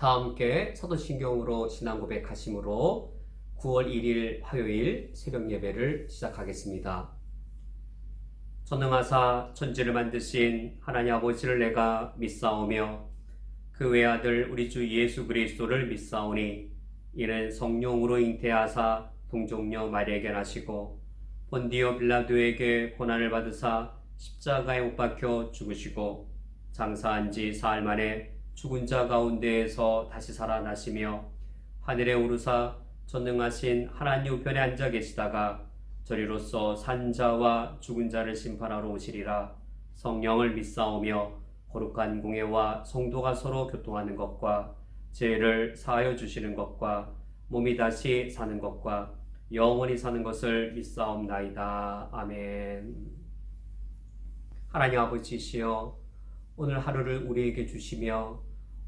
다 함께 사도신경으로 신앙 고백하심으로 9월 1일 화요일 새벽 예배를 시작하겠습니다. 전능하사 천지를 만드신 하나님 아버지를 내가 믿사오며 그 외아들 우리 주 예수 그리스도를 믿사오니 이는 성령으로 잉태하사 동정녀 마리아에게 나시고 본디오 빌라도에게 고난을 받으사 십자가에 못 박혀 죽으시고 장사한 지 사흘 만에 죽은 자 가운데에서 다시 살아나시며 하늘에 오르사 전능하신 하나님 우편에 앉아 계시다가 저리로서 산 자와 죽은 자를 심판하러 오시리라. 성령을 믿사오며 거룩한 공예와 성도가 서로 교통하는 것과 죄를 사하여 주시는 것과 몸이 다시 사는 것과 영원히 사는 것을 믿사옵나이다. 아멘. 하나님 아버지시여, 오늘 하루를 우리에게 주시며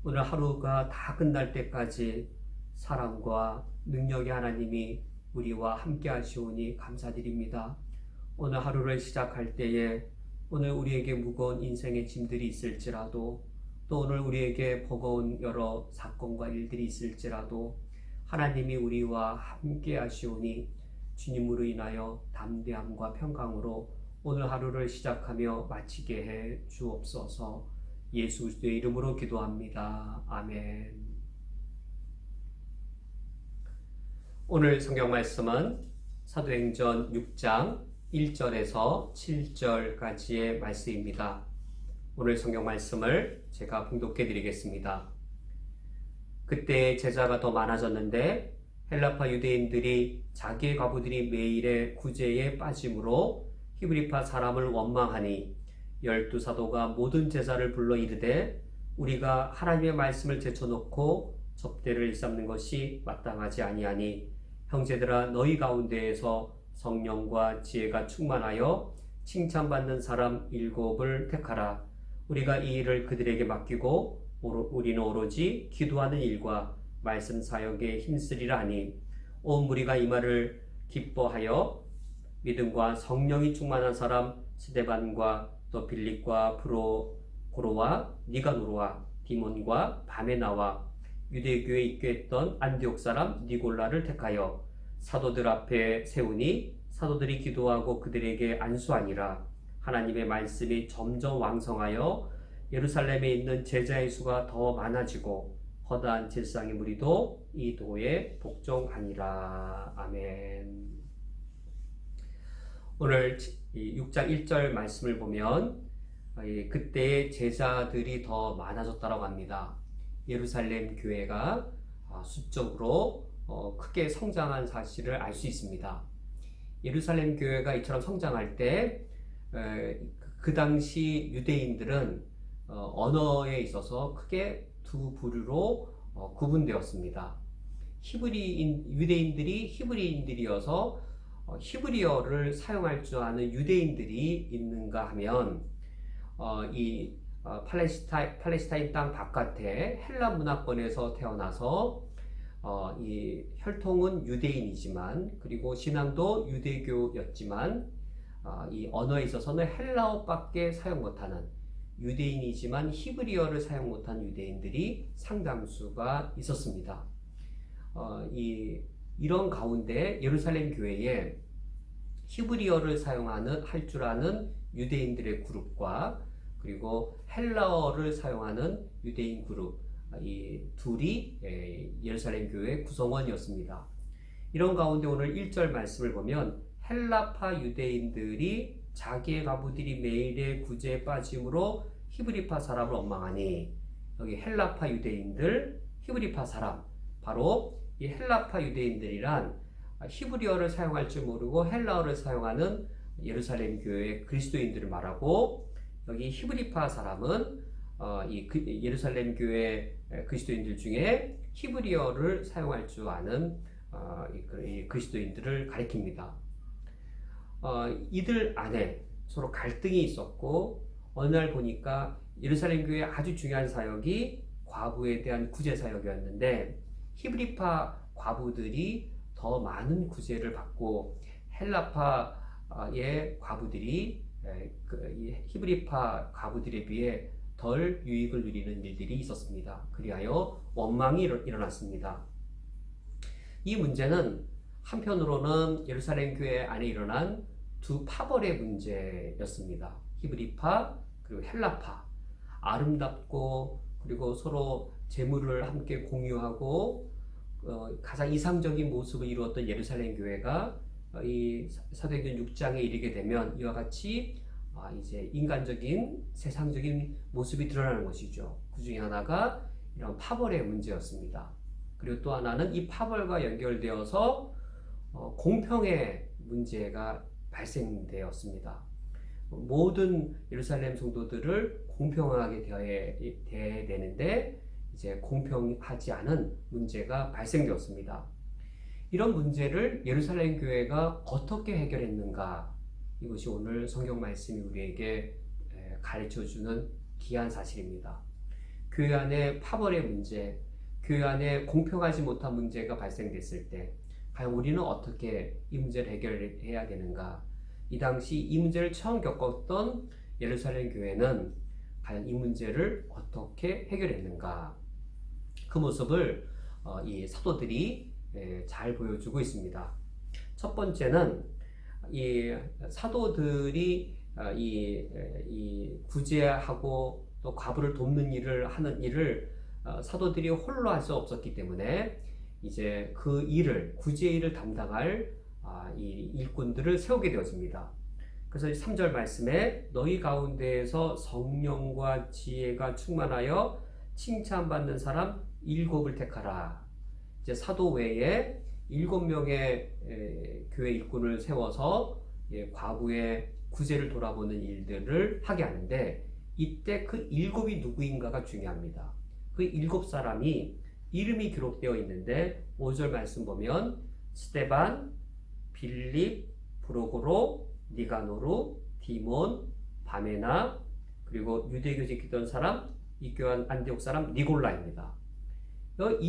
오늘 하루가 다 끝날 때까지 사랑과 능력의 하나님이 우리와 함께 하시오니 감사드립니다. 오늘 하루를 시작할 때에 오늘 우리에게 무거운 인생의 짐들이 있을지라도 또 오늘 우리에게 버거운 여러 사건과 일들이 있을지라도 하나님이 우리와 함께 하시오니 주님으로 인하여 담대함과 평강으로 오늘 하루를 시작하며 마치게 해 주옵소서. 예수 그리스도의 이름으로 기도합니다. 아멘. 오늘 성경 말씀은 사도행전 6장 1절에서 7절까지의 말씀입니다. 오늘 성경 말씀을 제가 봉독해 드리겠습니다. 그때 제자가 더 많아졌는데 헬라파 유대인들이 자기의 과부들이 매일의 구제에 빠짐으로 히브리파 사람을 원망하니 12사도가 모든 제자를 불러 이르되 우리가 하나님의 말씀을 제쳐놓고 접대를 일삼는 것이 마땅하지 아니하니 형제들아 너희 가운데에서 성령과 지혜가 충만하여 칭찬받는 사람 7을 택하라. 우리가 이 일을 그들에게 맡기고 우리는 오로지 기도하는 일과 말씀 사역에 힘쓰리라 하니 온 무리가 이 말을 기뻐하여 믿음과 성령이 충만한 사람 스데반과 또 빌립과 프로고로와 니가노르와 디몬과 바메나와 유대교에 입교했던 안디옥 사람 니골라를 택하여 사도들 앞에 세우니 사도들이 기도하고 그들에게 안수하니라. 하나님의 말씀이 점점 왕성하여 예루살렘에 있는 제자의 수가 더 많아지고 허다한 질상의 무리도 이 도에 복종하니라. 아멘. 오늘 6장 1절 말씀을 보면 그때의 제자들이 더 많아졌다고 합니다. 예루살렘 교회가 수적으로 크게 성장한 사실을 알 수 있습니다. 예루살렘 교회가 이처럼 성장할 때 그 당시 유대인들은 언어에 있어서 크게 두 부류로 구분되었습니다. 유대인들이 히브리인들이어서 히브리어를 사용할 줄 아는 유대인들이 있는가 하면 팔레스타인 땅 바깥에 헬라 문화권에서 태어나서 이 혈통은 유대인이지만 그리고 신앙도 유대교였지만 이 언어에 있어서는 헬라어밖에 사용 못하는 유대인이지만 히브리어를 사용 못한 유대인들이 상당수가 있었습니다. 이런 가운데 예루살렘 교회에 히브리어를 할 줄 아는 유대인들의 그룹과 그리고 헬라어를 사용하는 유대인 그룹, 이 둘이 예루살렘 교회의 구성원이었습니다. 이런 가운데 오늘 1절 말씀을 보면 헬라파 유대인들이 자기의 과부들이 매일의 구제에 빠짐으로 히브리파 사람을 원망하니 여기 헬라파 유대인들, 히브리파 사람, 바로 이 헬라파 유대인들이란 히브리어를 사용할 줄 모르고 헬라어를 사용하는 예루살렘 교회의 그리스도인들을 말하고 여기 히브리파 사람은 예루살렘 교회 그리스도인들 중에 히브리어를 사용할 줄 아는 이 그리스도인들을 가리킵니다. 이들 안에 서로 갈등이 있었고 어느 날 보니까 예루살렘 교회의 아주 중요한 사역이 과부에 대한 구제 사역이었는데 히브리파 과부들이 더 많은 구제를 받고 헬라파의 과부들이 히브리파 과부들에 비해 덜 유익을 누리는 일들이 있었습니다. 그리하여 원망이 일어났습니다. 이 문제는 한편으로는 예루살렘 교회 안에 일어난 두 파벌의 문제였습니다. 히브리파 그리고 헬라파. 아름답고 그리고 서로 재물을 함께 공유하고 가장 이상적인 모습을 이루었던 예루살렘 교회가 이 사도행전 6장에 이르게 되면 이와 같이 이제 인간적인 세상적인 모습이 드러나는 것이죠. 그 중에 하나가 이런 파벌의 문제였습니다. 그리고 또 하나는 이 파벌과 연결되어서 공평의 문제가 발생되었습니다. 모든 예루살렘 성도들을 공평하게 대해야 되는데 이제 공평하지 않은 문제가 발생되었습니다. 이런 문제를 예루살렘 교회가 어떻게 해결했는가? 이것이 오늘 성경 말씀이 우리에게 가르쳐주는 귀한 사실입니다. 교회 안에 파벌의 문제, 교회 안에 공평하지 못한 문제가 발생됐을 때 과연 우리는 어떻게 이 문제를 해결해야 되는가? 이 당시 이 문제를 처음 겪었던 예루살렘 교회는 과연 이 문제를 어떻게 해결했는가? 그 모습을 이 사도들이 잘 보여주고 있습니다. 첫 번째는 이 사도들이 이 구제하고 또 과부를 돕는 일을 하는 일을 사도들이 홀로 할 수 없었기 때문에 이제 그 일을 구제 일을 담당할 이 일꾼들을 세우게 되었습니다. 그래서 3절 말씀에 너희 가운데에서 성령과 지혜가 충만하여 칭찬받는 사람 7을 택하라. 이제 사도 외에 7명의 교회 일꾼을 세워서 과부의 구제를 돌아보는 일들을 하게 하는데 이때 그 7이 누구인가가 중요합니다. 그 7사람이 이름이 기록되어 있는데 5절 말씀 보면 스데반, 빌립, 프로고로, 니가노루, 디몬, 바메나 그리고 유대교 지키던 사람 이교한 안디옥 사람 니골라입니다.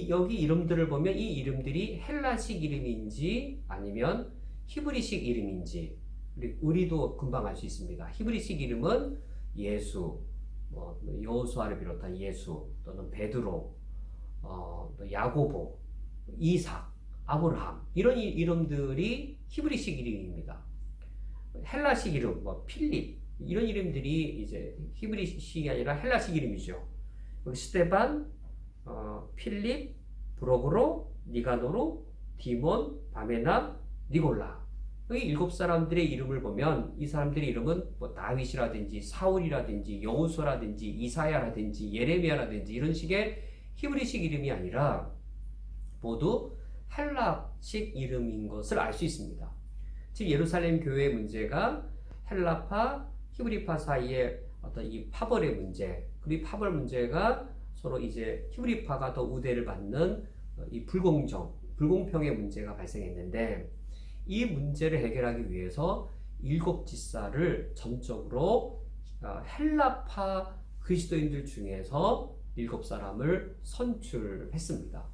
여기 이름들을 보면 이 이름들이 헬라식 이름인지 아니면 히브리식 이름인지 우리도 금방 알 수 있습니다. 히브리식 이름은 예수, 여호수아를 비롯한 예수 또는 베드로, 또 야고보, 이삭, 아브라함 이런 이름들이 히브리식 이름입니다. 헬라식 이름, 필립 이런 이름들이 이제 히브리식이 아니라 헬라식 이름이죠. 스데반, 필립, 브로고로, 니가노로, 디몬, 바메나, 니골라 이 7사람들의 이름을 보면 이 사람들의 이름은 다윗이라든지 사울이라든지 여호수아라든지 이사야라든지 예레미야라든지 이런 식의 히브리식 이름이 아니라 모두 헬라식 이름인 것을 알 수 있습니다. 즉 예루살렘 교회의 문제가 헬라파, 히브리파 사이의 어떤 이 파벌의 문제, 그리고 이 파벌 문제가 서로 이제 히브리파가 더 우대를 받는 이 불공평의 문제가 발생했는데 이 문제를 해결하기 위해서 7지사를 전적으로 헬라파 그리스도인들 중에서 7사람을 선출했습니다.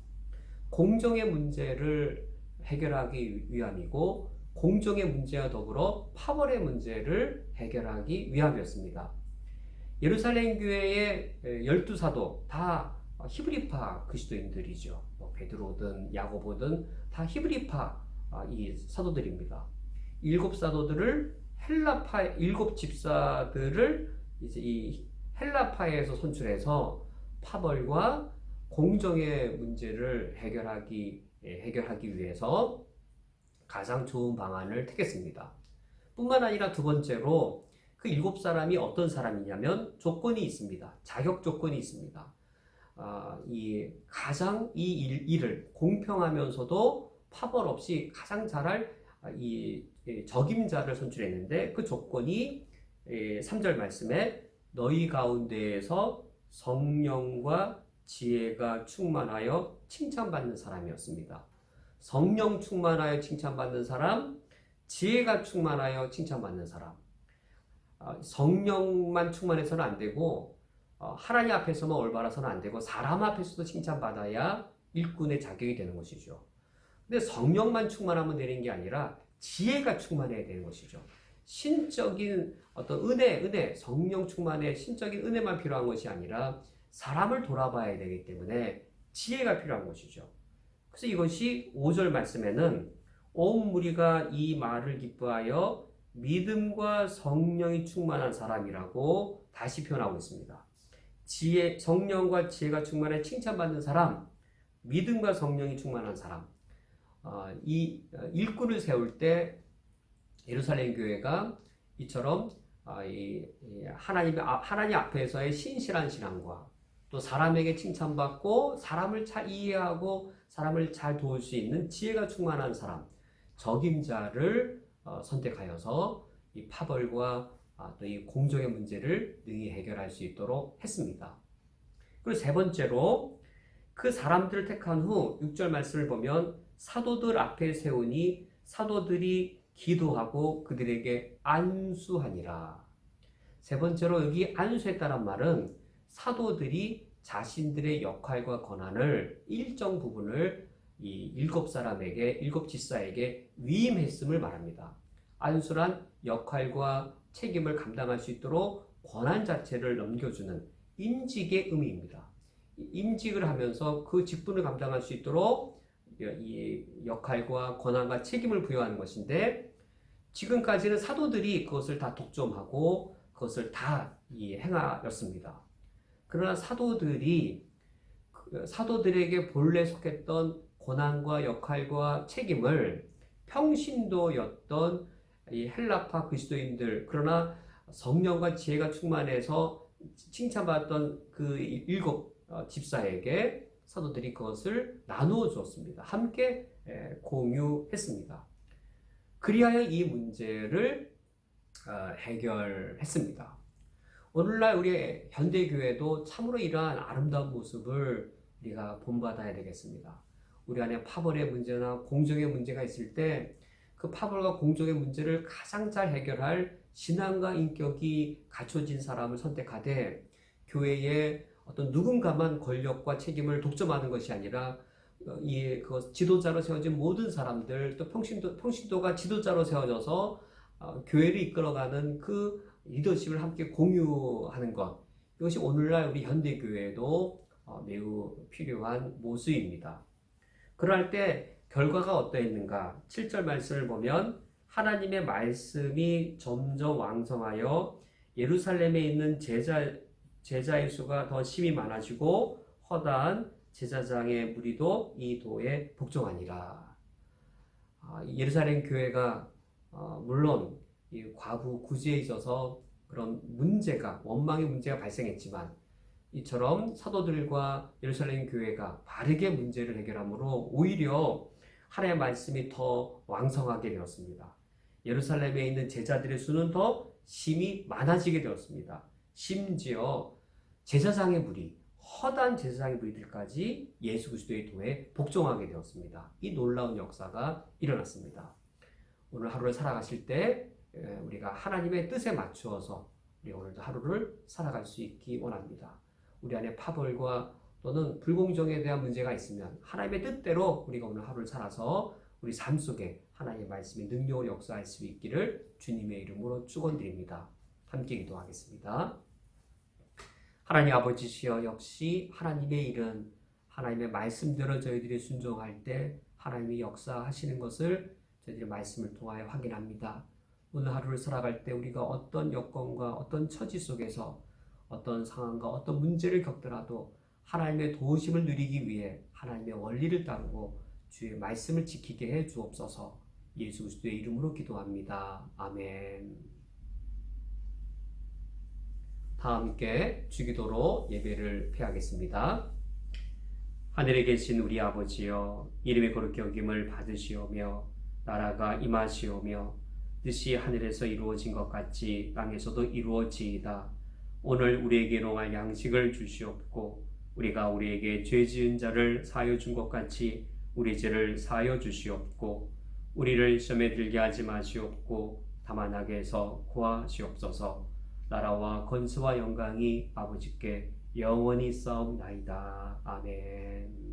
공정의 문제를 해결하기 위함이고 공정의 문제와 더불어 파벌의 문제를 해결하기 위함이었습니다. 예루살렘 교회의 12사도 다 히브리파 그리스도인들이죠. 베드로든 야고보든 다 히브리파 이 사도들입니다. 7사도들을 헬라파 7집사들을 이제 이 헬라파에서 선출해서 파벌과 공정의 문제를 해결하기 위해서 가장 좋은 방안을 택했습니다. 뿐만 아니라 두 번째로 그 7사람이 어떤 사람이냐면 조건이 있습니다. 자격 조건이 있습니다. 가장 이 일을 공평하면서도 파벌 없이 가장 잘할 이 적임자를 선출했는데 그 조건이 3절 말씀에 너희 가운데에서 성령과 지혜가 충만하여 칭찬받는 사람이었습니다. 성령 충만하여 칭찬받는 사람, 지혜가 충만하여 칭찬받는 사람. 성령만 충만해서는 안 되고 하나님 앞에서만 올바라서는 안 되고 사람 앞에서도 칭찬받아야 일꾼의 자격이 되는 것이죠. 근데 성령만 충만하면 되는 게 아니라 지혜가 충만해야 되는 것이죠. 신적인 어떤 은혜, 성령 충만의 신적인 은혜만 필요한 것이 아니라 사람을 돌아봐야 되기 때문에 지혜가 필요한 것이죠. 그래서 이것이 5절 말씀에는 온 무리가 이 말을 기뻐하여 믿음과 성령이 충만한 사람이라고 다시 표현하고 있습니다. 지혜, 성령과 지혜가 충만해 칭찬받는 사람, 믿음과 성령이 충만한 사람. 이 일꾼을 세울 때 예루살렘 교회가 이처럼 하나님 앞에서의 신실한 신앙과 또 사람에게 칭찬받고 사람을 잘 이해하고 사람을 잘 도울 수 있는 지혜가 충만한 사람, 적임자를 선택하여서 이 파벌과 또 이 공정의 문제를 능히 해결할 수 있도록 했습니다. 그리고 세 번째로 그 사람들을 택한 후 6절 말씀을 보면 사도들 앞에 세우니 사도들이 기도하고 그들에게 안수하니라. 세 번째로 여기 안수했다는 말은 사도들이 자신들의 역할과 권한을 일정 부분을 이 7사람에게, 7집사에게 위임했음을 말합니다. 안수란 역할과 책임을 감당할 수 있도록 권한 자체를 넘겨주는 임직의 의미입니다. 임직을 하면서 그 직분을 감당할 수 있도록 이 역할과 권한과 책임을 부여하는 것인데, 지금까지는 사도들이 그것을 다 독점하고 그것을 다 행하였습니다. 그러나 사도들에게 본래 속했던 권한과 역할과 책임을 평신도였던 이 헬라파 그리스도인들, 그러나 성령과 지혜가 충만해서 칭찬받았던 그 7집사에게 사도들이 그것을 나누어 주었습니다. 함께 공유했습니다. 그리하여 이 문제를 해결했습니다. 오늘날 우리 현대교회도 참으로 이러한 아름다운 모습을 우리가 본받아야 되겠습니다. 우리 안에 파벌의 문제나 공정의 문제가 있을 때 그 파벌과 공정의 문제를 가장 잘 해결할 신앙과 인격이 갖춰진 사람을 선택하되, 교회의 어떤 누군가만 권력과 책임을 독점하는 것이 아니라 그 지도자로 세워진 모든 사람들, 또 평신도가 지도자로 세워져서 교회를 이끌어가는 그 리더십을 함께 공유하는 것, 이것이 오늘날 우리 현대교회에도 매우 필요한 모습입니다. 그럴 때 결과가 어떠했는가? 7절 말씀을 보면 하나님의 말씀이 점점 왕성하여 예루살렘에 있는 제자의 수가 더 심히 많아지고 허다한 제사장의 무리도 이 도에 복종하니라. 예루살렘 교회가 물론 이 과부 구제에 있어서 그런 문제가, 원망의 문제가 발생했지만, 이처럼 사도들과 예루살렘 교회가 바르게 문제를 해결함으로 오히려 하나님의 말씀이 더 왕성하게 되었습니다. 예루살렘에 있는 제자들의 수는 더 심히 많아지게 되었습니다. 심지어 제사장의 무리, 허다한 제사장의 무리들까지 예수 그리스도의 도에 복종하게 되었습니다. 이 놀라운 역사가 일어났습니다. 오늘 하루를 살아가실 때 우리가 하나님의 뜻에 맞추어서 우리 오늘도 하루를 살아갈 수 있기 원합니다. 우리 안에 파벌과 또는 불공정에 대한 문제가 있으면 하나님의 뜻대로 우리가 오늘 하루를 살아서 우리 삶 속에 하나님의 말씀이 능력으로 역사할 수 있기를 주님의 이름으로 축원드립니다. 함께 기도하겠습니다. 하나님 아버지시여, 역시 하나님의 일은 하나님의 말씀대로 저희들이 순종할 때 하나님이 역사하시는 것을 저희들이 말씀을 통하여 확인합니다. 오늘 하루를 살아갈 때 우리가 어떤 여건과 어떤 처지 속에서 어떤 상황과 어떤 문제를 겪더라도 하나님의 도우심을 누리기 위해 하나님의 원리를 따르고 주의 말씀을 지키게 해 주옵소서. 예수 그리스도의 이름으로 기도합니다. 아멘. 다 함께 주기도로 예배를 폐하겠습니다. 하늘에 계신 우리 아버지여, 이름의 거룩히 여김을 받으시오며 나라가 임하시오며 뜻이 하늘에서 이루어진 것 같이 땅에서도 이루어지이다. 오늘 우리에게 일용할 양식을 주시옵고 우리가 우리에게 죄 지은 자를 사하여 준 것 같이 우리 죄를 사하여 주시옵고 우리를 시험에 들게 하지 마시옵고 다만 악에서 구하시옵소서. 나라와 권세와 영광이 아버지께 영원히 있사옵나이다. 아멘.